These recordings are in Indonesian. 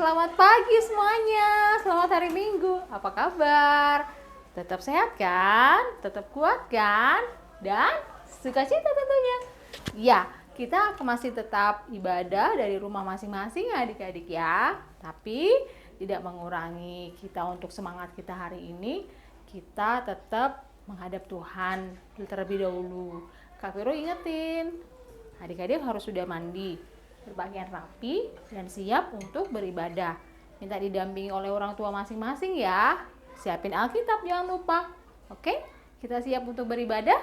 selamat pagi semuanya. Selamat hari Minggu. Apa kabar? Tetap sehat kan? Tetap kuat kan? Dan sukacita tentunya. Ya, kita masih tetap ibadah dari rumah masing-masing ya adik-adik ya. Tapi tidak mengurangi kita untuk semangat kita hari ini. Kita tetap menghadap Tuhan terlebih dahulu. Kak Vero ingetin, adik-adik harus sudah mandi, berpakaian rapi, dan siap untuk beribadah. Minta didampingi oleh orang tua masing-masing ya. Siapin Alkitab jangan lupa. Oke, kita siap untuk beribadah.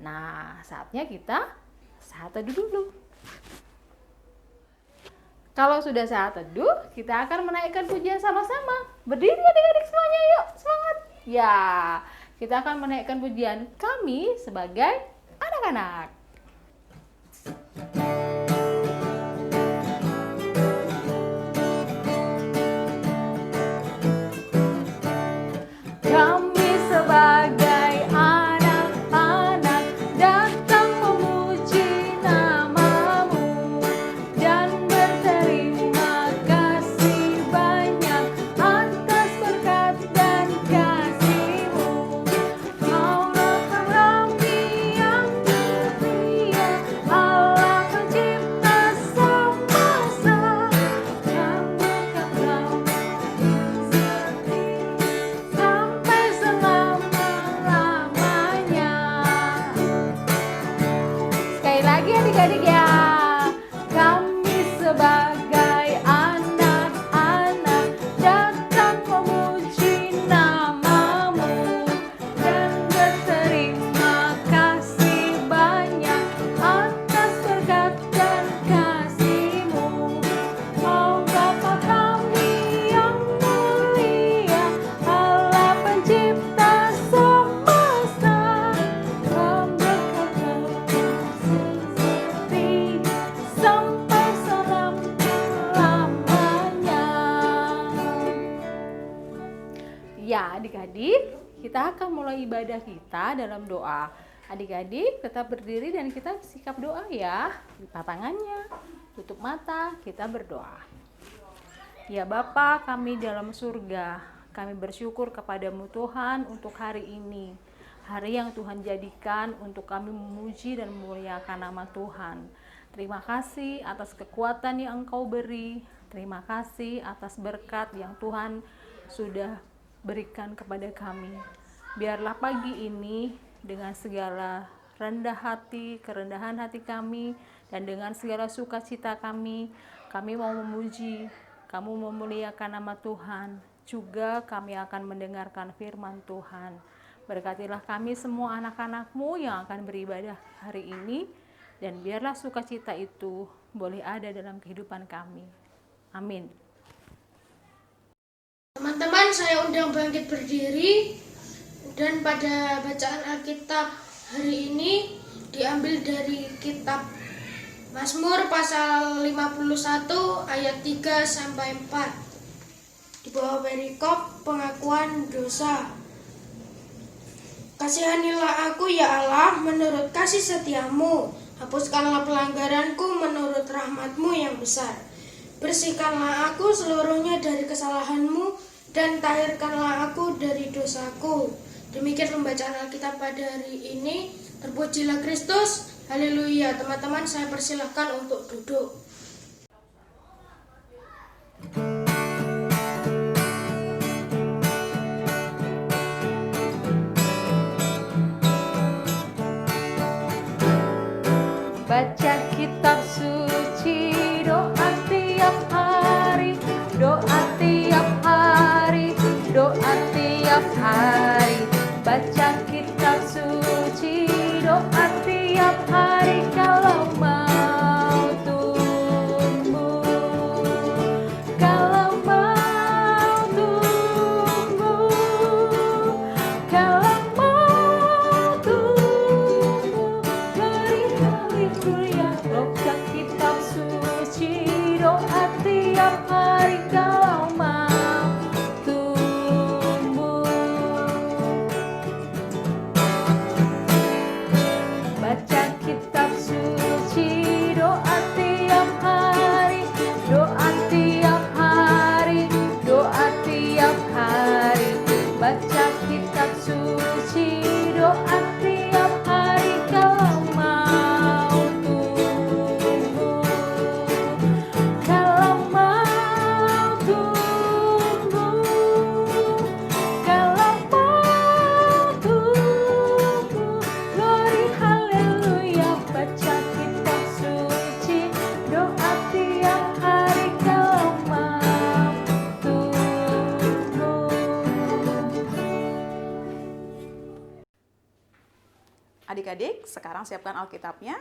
Nah, saatnya kita saat teduh dulu. Kalau sudah saat teduh, kita akan menaikkan pujian sama-sama. Berdiri adik-adik semuanya, yuk semangat. Ya, kita akan menaikkan pujian kami sebagai anak-anak. Kami sebagai anak-anak datang memuji nama-Mu dan berterima kasih banyak atas berkat dan kasih-Mu. Allah kami yang mulia, Allah pencipta semesta, yang berkata sampai selama-lamanya. Sekali lagi adik-adik ya. Kami sebagai anak-anak datang memuji nama-Mu dan berterima kasih banyak atas berkat dan kasih-Mu. Oh Bapa kami yang mulia, Allah pencipta semesta, yang berkata seperti sampai selama-lamanya. Ya adik-adik, kita akan mulai ibadah kita dalam doa. Adik-adik tetap berdiri dan kita sikap doa ya. Lipat tangannya, tutup mata, kita berdoa. Ya Bapa kami dalam surga, kami bersyukur kepadamu Tuhan untuk hari ini. Hari yang Tuhan jadikan untuk kami memuji dan memuliakan nama Tuhan. Terima kasih atas kekuatan yang Engkau beri. Terima kasih atas berkat yang Tuhan sudah berikan kepada kami. Biarlah pagi ini dengan segala rendah hati, kerendahan hati kami, dan dengan segala sukacita kami mau memuji, kamu memuliakan nama Tuhan. Juga kami akan mendengarkan firman Tuhan. Berkatilah kami semua anak-anak-Mu yang akan beribadah hari ini, dan biarlah sukacita itu boleh ada dalam kehidupan kami. Amin. Teman-teman, saya undang bangkit berdiri, dan pada bacaan Alkitab hari ini diambil dari kitab Mazmur pasal 51 ayat 3 sampai 4. Di bawah perikop pengakuan dosa. Kasihanilah aku ya Allah menurut kasih setiamu, hapuskanlah pelanggaranku menurut rahmat-Mu yang besar. Bersihkanlah aku seluruhnya dari kesalahanmu, dan tahirkanlah aku dari dosaku. Demikian pembacaan Alkitab pada hari ini. Terpujilah Kristus. Haleluya. Teman-teman, saya persilahkan untuk duduk. Baca kitab suci, doa tiap hari, doa tiap hari, doa tiap hari. Baca kitab suci, doa tiap hari kalau mau tumbuh, kalau mau tumbuh, kalau mau tumbuh. Beri haleluya, baca kitab sekarang siapkan Alkitabnya.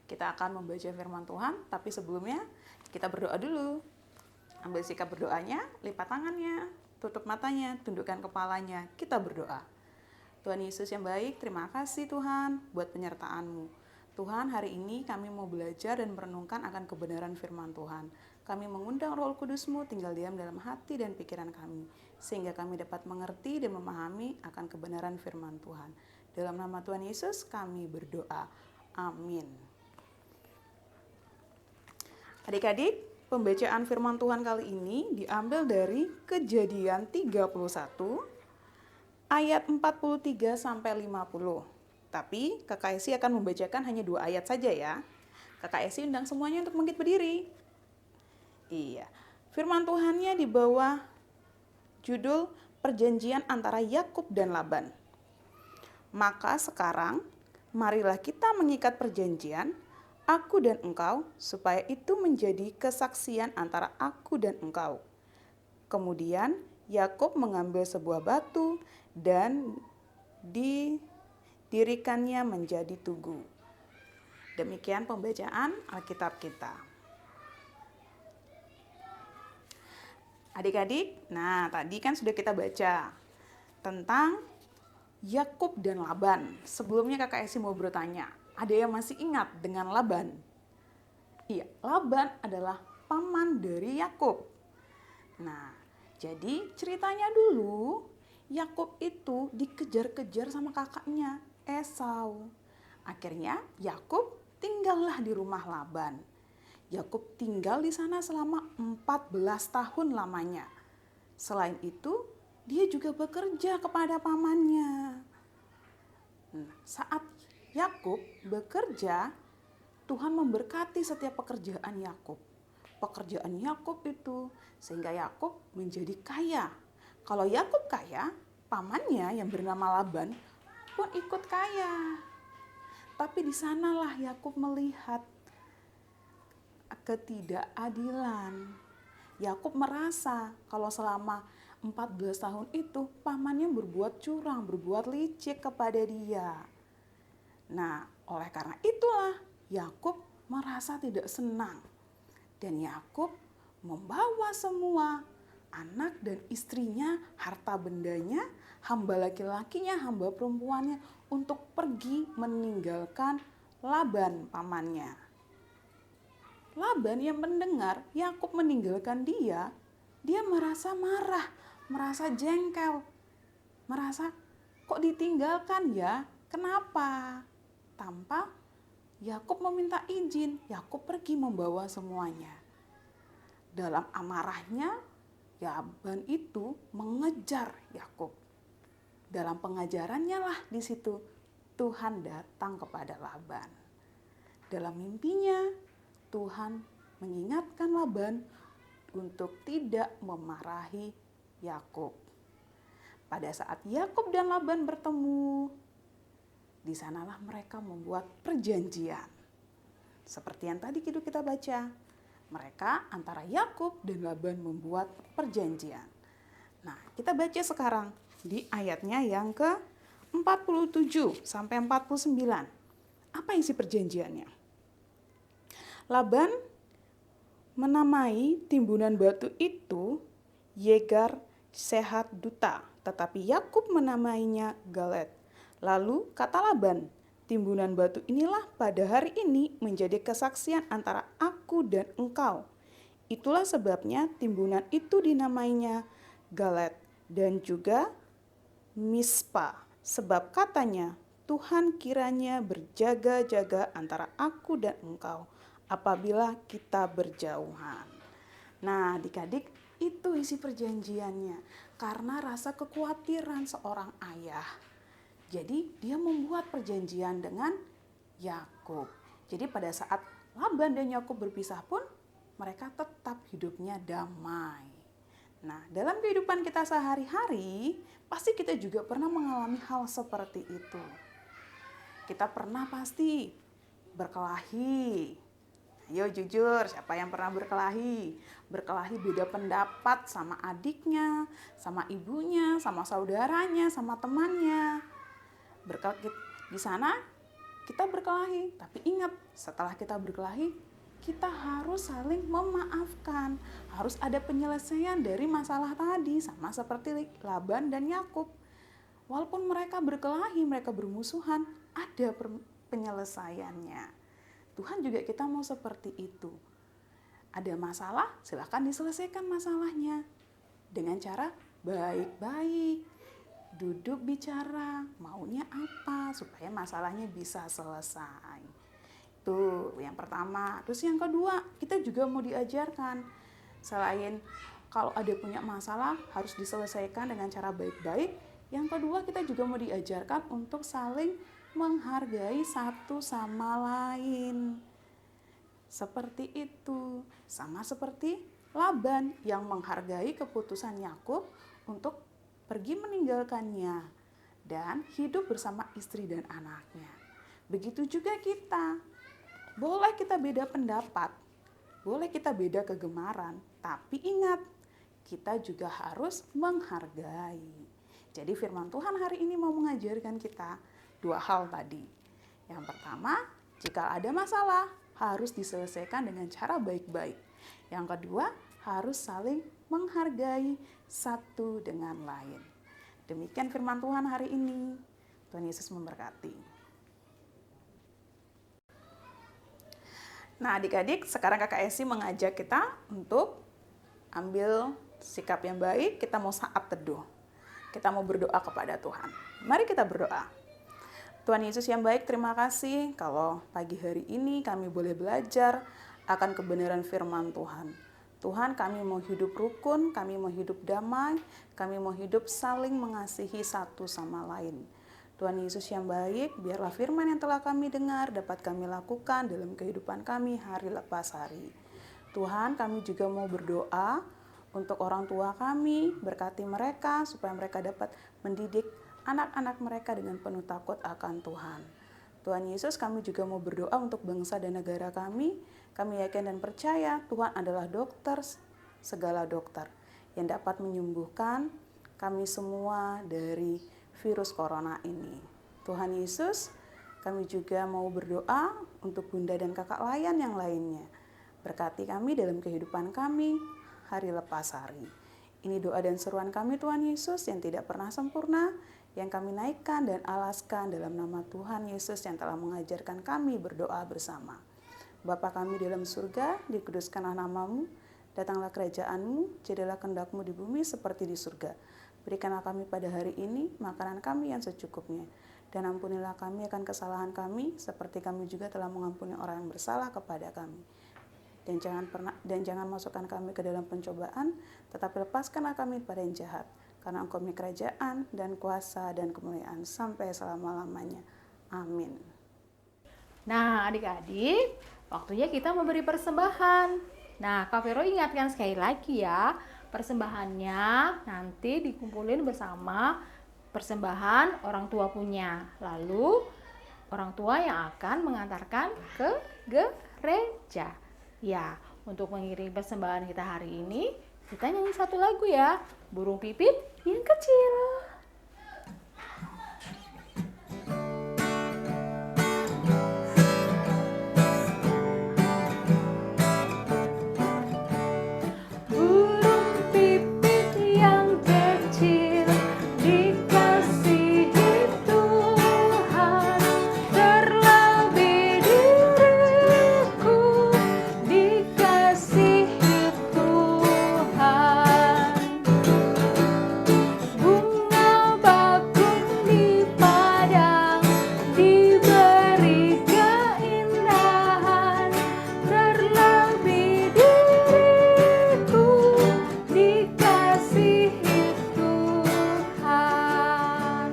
Kita akan membaca firman Tuhan, tapi sebelumnya kita berdoa dulu. Ambil sikap berdoanya, lipat tangannya, tutup matanya, tundukkan kepalanya. Kita berdoa. Tuhan Yesus yang baik, terima kasih Tuhan buat penyertaan-Mu. Tuhan, hari ini kami mau belajar dan merenungkan akan kebenaran firman Tuhan. Kami mengundang Roh Kudus-Mu tinggal diam dalam hati dan pikiran kami, sehingga kami dapat mengerti dan memahami akan kebenaran firman Tuhan. Dalam nama Tuhan Yesus kami berdoa. Amin. Adik-adik, pembacaan firman Tuhan kali ini diambil dari Kejadian 31 ayat 43 sampai 50. Tapi Kakak Esi akan membacakan hanya 2 ayat saja ya. Kakak Esi undang semuanya untuk bangkit berdiri. Iya. Firman Tuhannya di bawah judul Perjanjian antara Yakub dan Laban. Maka sekarang marilah kita mengikat perjanjian aku dan engkau, supaya itu menjadi kesaksian antara aku dan engkau. Kemudian Yakub mengambil sebuah batu dan didirikannya menjadi tugu. Demikian pembacaan Alkitab kita. Adik-adik, nah tadi kan sudah kita baca tentang Yakub dan Laban. Sebelumnya Kakak Esi mau bertanya, ada yang masih ingat dengan Laban? Iya, Laban adalah paman dari Yakub. Nah, jadi ceritanya dulu, Yakub itu dikejar-kejar sama kakaknya, Esau. Akhirnya Yakub tinggallah di rumah Laban. Yakub tinggal di sana selama 14 tahun lamanya. Selain itu, dia juga bekerja kepada pamannya. Nah, saat Yakub bekerja, Tuhan memberkati setiap pekerjaan Yakub. Pekerjaan Yakub itu sehingga Yakub menjadi kaya. Kalau Yakub kaya, pamannya yang bernama Laban pun ikut kaya. Tapi di sanalah Yakub melihat ketidakadilan. Yakub merasa kalau selama 14 tahun itu pamannya berbuat curang, berbuat licik kepada dia. Nah, oleh karena itulah Yakub merasa tidak senang. Dan Yakub membawa semua anak dan istrinya, harta bendanya, hamba laki-lakinya, hamba perempuannya untuk pergi meninggalkan Laban pamannya. Laban yang mendengar Yakub meninggalkan dia merasa marah, merasa jengkel, merasa kok ditinggalkan ya, kenapa? Tanpa Yakub meminta izin, Yakub pergi membawa semuanya. Dalam amarahnya, Laban itu mengejar Yakub. Dalam pengajarannya lah di situ Tuhan datang kepada Laban. Dalam mimpinya, Tuhan mengingatkan Laban untuk tidak memarahi Yakub. Pada saat Yakub dan Laban bertemu, di sanalah mereka membuat perjanjian. Seperti yang tadi kita baca, mereka antara Yakub dan Laban membuat perjanjian. Nah, kita baca sekarang di ayatnya yang ke-47 sampai 49. Apa isi perjanjiannya? Laban menamai timbunan batu itu Yegar Sehat Duta, tetapi Yakub menamainya Galet. Lalu kata Laban, timbunan batu inilah pada hari ini menjadi kesaksian antara aku dan engkau. Itulah sebabnya timbunan itu dinamainya Galet dan juga Mispa, sebab katanya, Tuhan kiranya berjaga-jaga antara aku dan engkau apabila kita berjauhan. Nah, adik-adik, itu isi perjanjiannya. Karena rasa kekhawatiran seorang ayah, jadi dia membuat perjanjian dengan Yakub. Jadi pada saat Laban dan Yakub berpisah pun mereka tetap hidupnya damai. Nah, dalam kehidupan kita sehari-hari pasti kita juga pernah mengalami hal seperti itu. Kita pernah pasti berkelahi. Ayo jujur, siapa yang pernah berkelahi? Berkelahi beda pendapat sama adiknya, sama ibunya, sama saudaranya, sama temannya. Di sana kita berkelahi. Tapi ingat, setelah kita berkelahi, kita harus saling memaafkan. Harus ada penyelesaian dari masalah tadi, sama seperti Laban dan Yakub. Walaupun mereka berkelahi, mereka bermusuhan, ada penyelesaiannya. Tuhan juga kita mau seperti itu. Ada masalah, silakan diselesaikan masalahnya dengan cara baik-baik. Duduk bicara, maunya apa supaya masalahnya bisa selesai. Itu yang pertama. Terus yang kedua, kita juga mau diajarkan. Selain kalau ada punya masalah harus diselesaikan dengan cara baik-baik. Yang kedua, kita juga mau diajarkan untuk saling menghargai satu sama lain. Seperti itu. Sama seperti Laban yang menghargai keputusan Yakub untuk pergi meninggalkannya dan hidup bersama istri dan anaknya. Begitu juga kita. Boleh kita beda pendapat, boleh kita beda kegemaran, tapi ingat, kita juga harus menghargai. Jadi firman Tuhan hari ini mau mengajarkan kita dua hal tadi. Yang pertama, jika ada masalah, harus diselesaikan dengan cara baik-baik. Yang kedua, harus saling menghargai satu dengan lain. Demikian firman Tuhan hari ini. Tuhan Yesus memberkati. Nah, adik-adik, sekarang Kakak Esi mengajak kita untuk ambil sikap yang baik. Kita mau saat teduh. Kita mau berdoa kepada Tuhan. Mari kita berdoa. Tuhan Yesus yang baik, terima kasih kalau pagi hari ini kami boleh belajar akan kebenaran firman Tuhan. Tuhan, kami mau hidup rukun, kami mau hidup damai, kami mau hidup saling mengasihi satu sama lain. Tuhan Yesus yang baik, biarlah firman yang telah kami dengar dapat kami lakukan dalam kehidupan kami hari lepas hari. Tuhan, kami juga mau berdoa untuk orang tua kami, berkati mereka supaya mereka dapat mendidik anak-anak mereka dengan penuh takut akan Tuhan. Tuhan Yesus, kami juga mau berdoa untuk bangsa dan negara kami. Kami yakin dan percaya Tuhan adalah dokter, segala dokter, yang dapat menyembuhkan kami semua dari virus corona ini. Tuhan Yesus, kami juga mau berdoa untuk bunda dan kakak layan yang lainnya. Berkati kami dalam kehidupan kami hari lepas hari. Ini doa dan seruan kami Tuhan Yesus yang tidak pernah sempurna, yang kami naikkan dan alaskan dalam nama Tuhan Yesus yang telah mengajarkan kami berdoa bersama. Bapa kami dalam surga, dikuduskanlah namamu, datanglah kerajaan-Mu, jadilah kehendak-Mu di bumi seperti di surga. Berikanlah kami pada hari ini makanan kami yang secukupnya, dan ampunilah kami akan kesalahan kami, seperti kami juga telah mengampuni orang yang bersalah kepada kami. Dan jangan masukkan kami ke dalam pencobaan, tetapi lepaskanlah kami pada yang jahat. Karena Engkau punya kerajaan dan kuasa dan kemuliaan sampai selama-lamanya. Amin. Nah, adik-adik, waktunya kita memberi persembahan. Nah, Kak Vero ingatkan sekali lagi ya, persembahannya nanti dikumpulin bersama persembahan orang tua punya. Lalu, orang tua yang akan mengantarkan ke gereja. Ya, untuk mengiring persembahan kita hari ini, kita nyanyi satu lagu ya, Burung Pipit yang Kecil. Burung pipit yang kecil dikasihi Tuhan, terlebih diriku dikasihi Tuhan. Bunga bakung di padang diberi keindahan, terlebih diriku dikasihi Tuhan.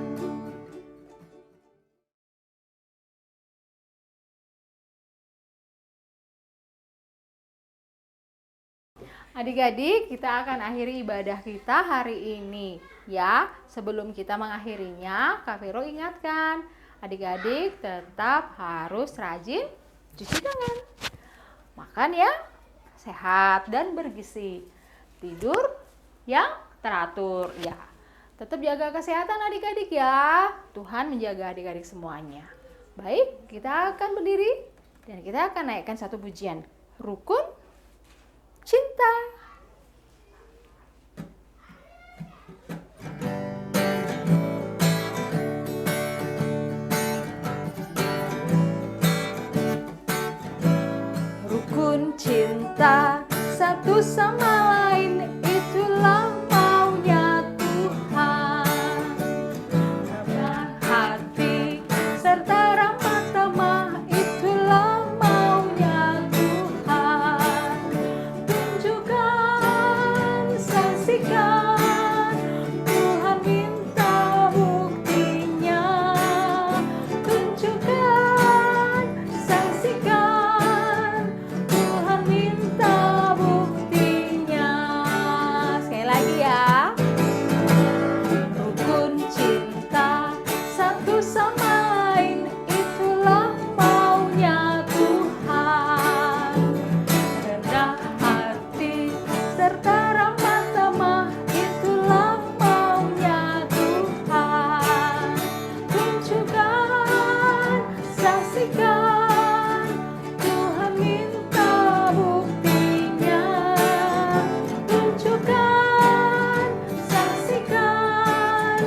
Adik-adik, kita akan akhiri ibadah kita hari ini. Ya, sebelum kita mengakhirinya, Kak Vero ingatkan, adik-adik tetap harus rajin cuci tangan. Makan yang sehat dan bergizi. Tidur yang teratur. Ya, tetap jaga kesehatan adik-adik ya. Tuhan menjaga adik-adik semuanya. Baik, kita akan berdiri dan kita akan naikkan satu pujian. Rukun Cinta. Rukun cinta satu sama lain, itulah maunya Tuhan. Rendah hati serta ramah tamah, itulah maunya Tuhan. Tunjukkan, saksikan, Tuhan minta buktinya. Tunjukkan, saksikan, Tuhan minta buktinya. Sekali lagi ya. Rukun cinta satu sama lain, itulah maunya Tuhan. Rendah hati serta ramah tamah, itulah maunya Tuhan. Tunjukkan, saksikan, Tuhan minta buktinya. Tunjukkan, saksikan,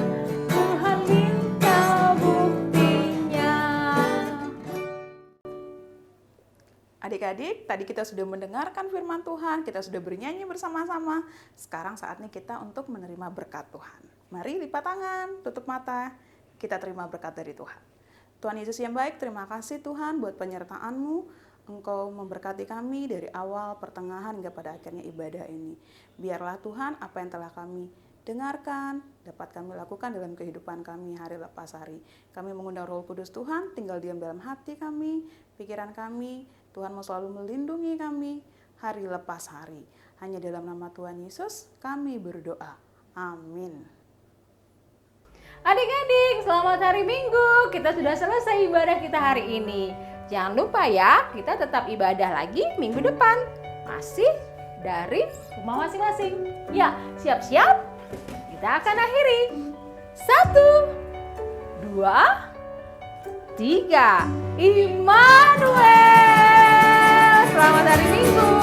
Tuhan minta buktinya. Adik-adik, tadi kita sudah mendengarkan firman Tuhan, kita sudah bernyanyi bersama-sama. Sekarang saatnya kita untuk menerima berkat Tuhan. Mari lipat tangan, tutup mata, kita terima berkat dari Tuhan. Tuhan Yesus yang baik, terima kasih Tuhan buat penyertaan-Mu. Engkau memberkati kami dari awal, pertengahan, hingga pada akhirnya ibadah ini. Biarlah Tuhan, apa yang telah kami dengarkan, dapat kami lakukan dalam kehidupan kami hari lepas hari. Kami mengundang Roh Kudus Tuhan, tinggal diam dalam hati kami, pikiran kami. Tuhan mau selalu melindungi kami hari lepas hari. Hanya dalam nama Tuhan Yesus kami berdoa. Amin. Adik-adik, selamat hari Minggu. Kita sudah selesai ibadah kita hari ini. Jangan lupa ya, kita tetap ibadah lagi minggu depan. Masih dari rumah masing-masing. Ya, siap-siap. Kita akan akhiri. 1, 2, 3. Immanuel. Selamat hari Minggu.